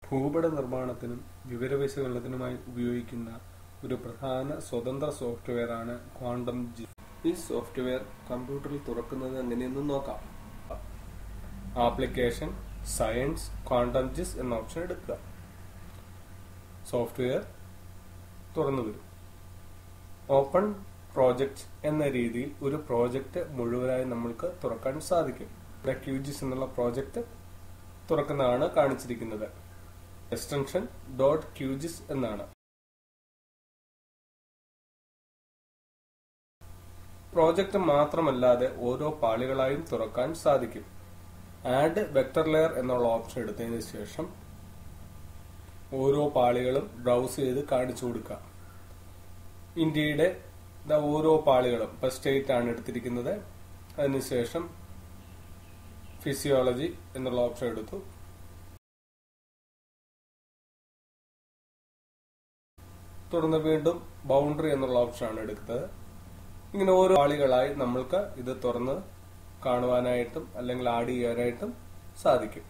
ഭൂപട നിർമ്മാണത്തിനും വിവരവിശകലനത്തിനുമായി ഉപയോഗിക്കുന്ന ഒരു പ്രധാന സ്വതന്ത്ര സോഫ്റ്റ്വെയറാണ് ക്വാണ്ടം ജിസ്. ഈ സോഫ്റ്റ്വെയർ കമ്പ്യൂട്ടറിൽ തുറക്കുന്നത് എങ്ങനെയെന്ന് നോക്കാം. ആപ്ലിക്കേഷൻ, സയൻസ്, ക്വാണ്ടം ജിസ് എന്ന ഓപ്ഷൻ എടുക്കുക. സോഫ്റ്റ്വെയർ തുറന്നു വരും. ഓപ്പൺ പ്രോജക്റ്റ് എന്ന രീതിയിൽ ഒരു പ്രോജക്റ്റ് മുഴുവനായി നമ്മൾക്ക് തുറക്കാൻ സാധിക്കും. ഇവിടെ QGIS എന്നുള്ള പ്രോജക്റ്റ് തുറക്കുന്നതാണ് കാണിച്ചിരിക്കുന്നത്. എക്സ്റ്റൻഷൻ .qgis എന്നാണ്. പ്രോജക്റ്റ് മാത്രമല്ലാതെ ഓരോ പാളികളായും തുറക്കാൻ സാധിക്കും. ആഡ് വെക്ടർ ലെയർ എന്നുള്ള ഓപ്ഷൻ എടുത്തതിന് ശേഷം ഓരോ പാളികളും ബ്രൗസ് ചെയ്ത് കാണിച്ചു കൊടുക്കുക. ഇന്ത്യയുടെ ഓരോ പാളികളും ഇപ്പൊ സ്റ്റേറ്റ് ആണ് എടുത്തിരിക്കുന്നത്. അതിനുശേഷം ഫിസിയോളജി എന്നുള്ള ഓപ്ഷൻ എടുത്തു. തുടർന്ന് വീണ്ടും ബൗണ്ടറി എന്നുള്ള ഓപ്ഷനാണ് എടുക്കുന്നത്. ഇങ്ങനെ ഓരോ പാളികളായി നമ്മൾക്ക് ഇത് തുറന്ന് കാണുവാനായിട്ടും അല്ലെങ്കിൽ ആഡ് ചെയ്യാനായിട്ടും സാധിക്കും.